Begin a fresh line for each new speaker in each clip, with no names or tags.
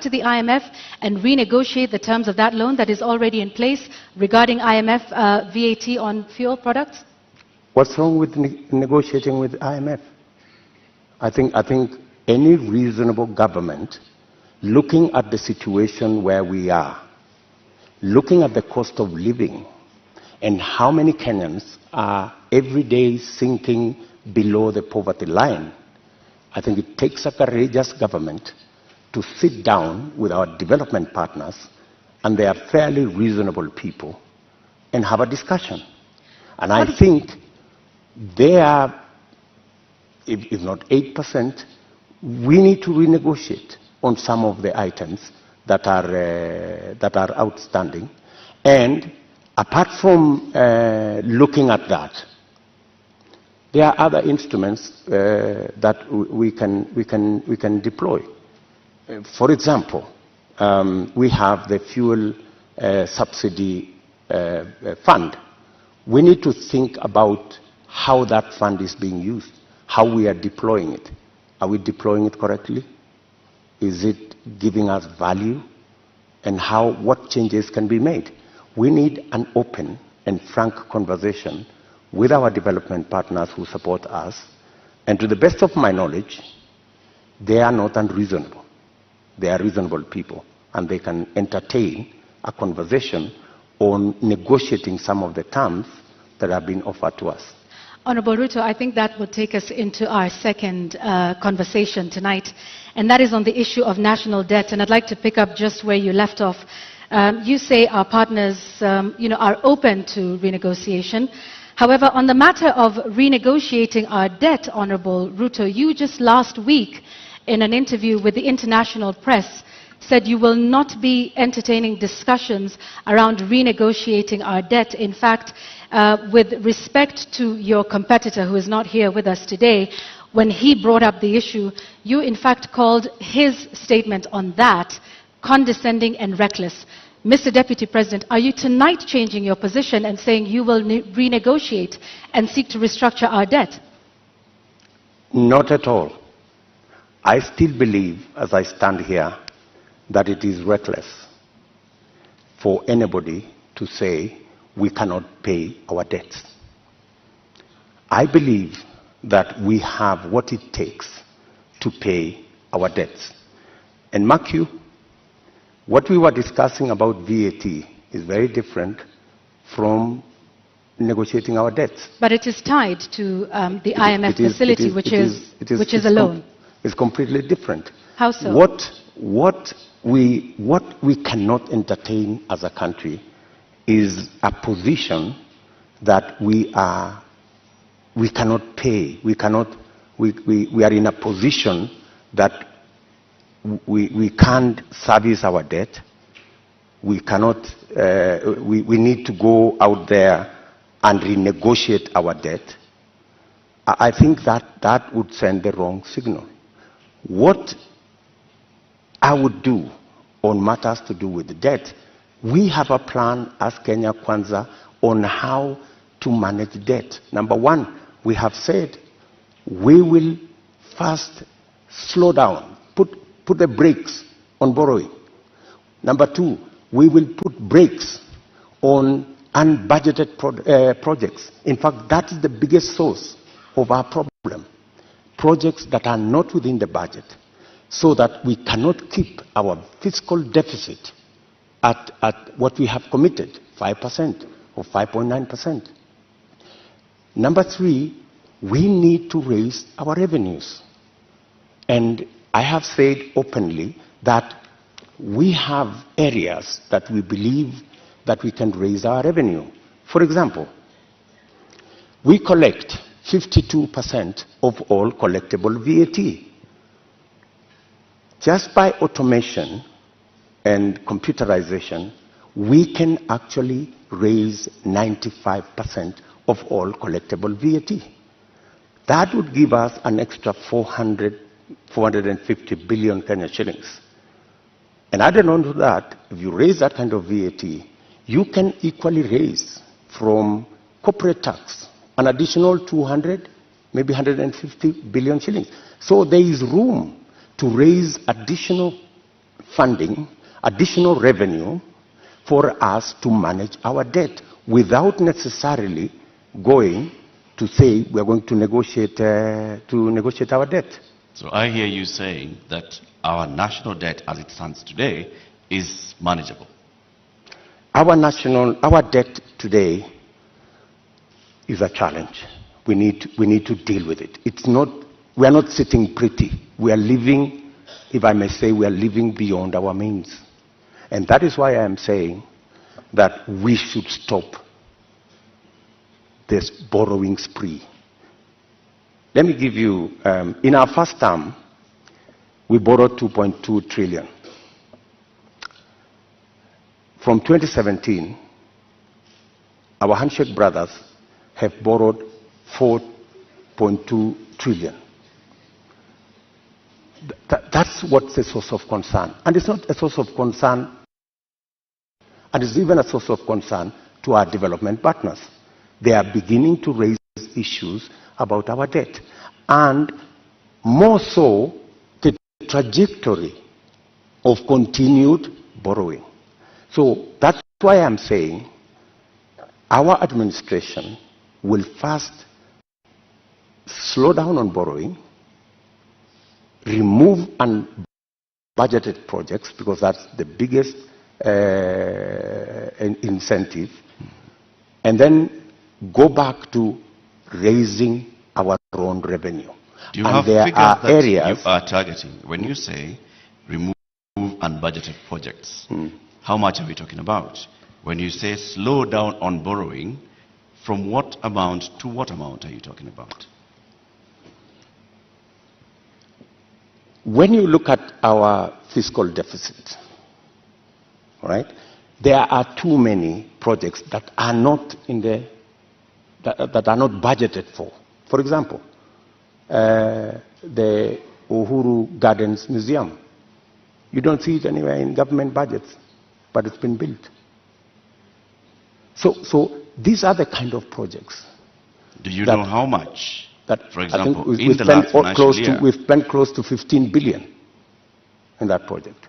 to the IMF and renegotiate the terms of that loan that is already in place regarding IMF VAT on fuel products?
What's wrong with negotiating with IMF? I think any reasonable government, looking at the situation where we are, looking at the cost of living, and how many Kenyans are every day sinking below the poverty line, I think it takes a courageous government to sit down with our development partners, and they are fairly reasonable people, and have a discussion. And I think they are, if not 8%, we need to renegotiate on some of the items that are outstanding. And apart from looking at that, there are other instruments that we can deploy. For example, we have the fuel subsidy fund. We need to think about how that fund is being used, how we are deploying it. Are we deploying it correctly? Is it giving us value? And what changes can be made? We need an open and frank conversation with our development partners who support us. And to the best of my knowledge, they are not unreasonable. They are reasonable people, and they can entertain a conversation on negotiating some of the terms that have been offered to us.
Honorable Ruto, I think that will take us into our second conversation tonight, and that is on the issue of national debt. And I'd like to pick up just where you left off. You say our partners, are open to renegotiation. However, on the matter of renegotiating our debt, Honorable Ruto, you just last week in an interview with the international press said you will not be entertaining discussions around renegotiating our debt. In fact, with respect to your competitor, who is not here with us today, when he brought up the issue, you in fact called his statement on that condescending and reckless. Mr. Deputy President, are you tonight changing your position and saying you will renegotiate and seek to restructure our debt?
Not at all. I still believe, as I stand here, that it is reckless for anybody to say we cannot pay our debts. I believe that we have what it takes to pay our debts. And mark you, what we were discussing about VAT is very different from negotiating our debts.
But it is tied to the IMF facility, which is a loan.
It's completely different.
How so?
What we cannot entertain as a country is a position that we cannot pay. We are in a position that we can't service our debt. We cannot. We need to go out there and renegotiate our debt. I think that would send the wrong signal. What I would do on matters to do with the debt, we have a plan as Kenya Kwanza on how to manage debt. Number one, we have said we will first slow down, put the brakes on borrowing. Number two, we will put brakes on unbudgeted projects. In fact, that is the biggest source of our problem. Projects that are not within the budget, so that we cannot keep our fiscal deficit at what we have committed, 5% or 5.9%. Number three, we need to raise our revenues. And I have said openly that we have areas that we believe that we can raise our revenue. For example, we collect 52% of all collectible VAT. Just by automation and computerization, we can actually raise 95% of all collectible VAT. That would give us an extra 450 billion Kenya shillings. And added on to that, if you raise that kind of VAT, you can equally raise from corporate tax an additional 200, maybe 150 billion shillings. So there is room to raise additional funding, additional revenue for us to manage our debt without necessarily going to say we are going to negotiate our debt.
So I hear you saying that our national debt as it stands today is manageable.
Our debt today is a challenge. We need to deal with it. We are not sitting pretty. We are living, if I may say, we are living beyond our means. And that is why I am saying that we should stop this borrowing spree. Let me give you, in our first term, we borrowed 2.2 trillion. From 2017, our handshake brothers have borrowed 4.2 trillion. That's what's a source of concern. And it's not a source of concern, and it's even a source of concern to our development partners. They are beginning to raise issues about our debt, and more so the trajectory of continued borrowing. So that's why I'm saying our administration will first slow down on borrowing, remove unbudgeted projects, because that's the biggest incentive, and then go back to raising our own revenue.
Do you have figures that you are targeting? When you say remove unbudgeted projects, how much are we talking about? When you say slow down on borrowing, from what amount to what amount are you talking about?
When you look at our fiscal deficit, right, there are too many projects that are not that are not budgeted for. For example, the Uhuru Gardens Museum. You don't see it anywhere in government budgets, but it's been built. So these are the kind of projects.
Do you know how much?
That,
for example,
I think
in the last financial year,
we've spent close to 15 billion in that project.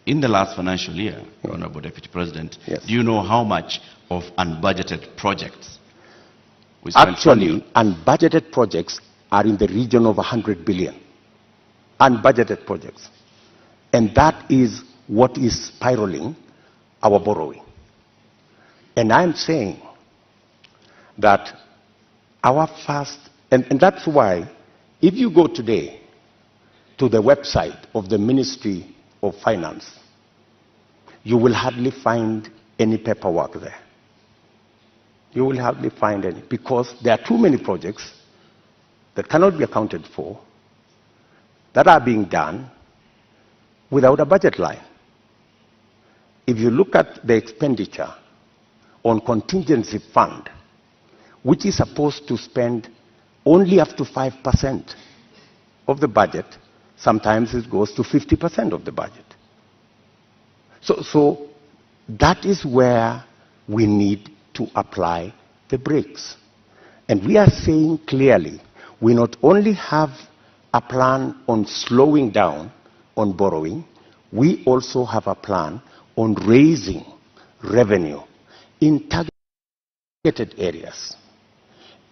In the last financial year, Honorable Deputy President,
yes.
Do you know how much of unbudgeted projects we spent?
Actually, unbudgeted projects are in the region of 100 billion. Unbudgeted projects. And that is what is spiraling our borrowing. And I'm saying that our first, and that's why, if you go today to the website of the Ministry of Finance, you will hardly find any paperwork there. You will hardly find any, because there are too many projects that cannot be accounted for, that are being done without a budget line. If you look at the expenditure on contingency fund, which is supposed to spend only up to 5% of the budget, sometimes it goes to 50% of the budget. So that is where we need to apply the brakes. And we are saying clearly, we not only have a plan on slowing down on borrowing, we also have a plan on raising revenue in targeted areas.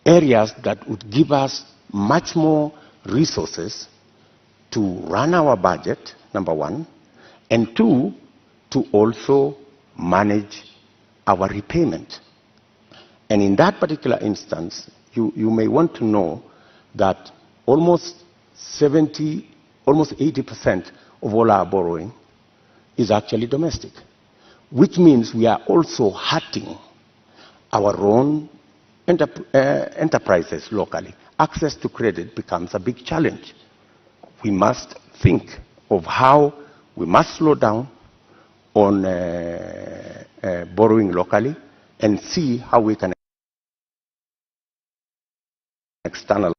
Areas that would give us much more resources to run our budget, number one, and two, to also manage our repayment. And in that particular instance, you may want to know that almost 80% of all our borrowing is actually domestic, which means we are also hurting our own enterprises locally. Access to credit becomes a big challenge. We must think of how we must slow down on borrowing locally and see how we can externalize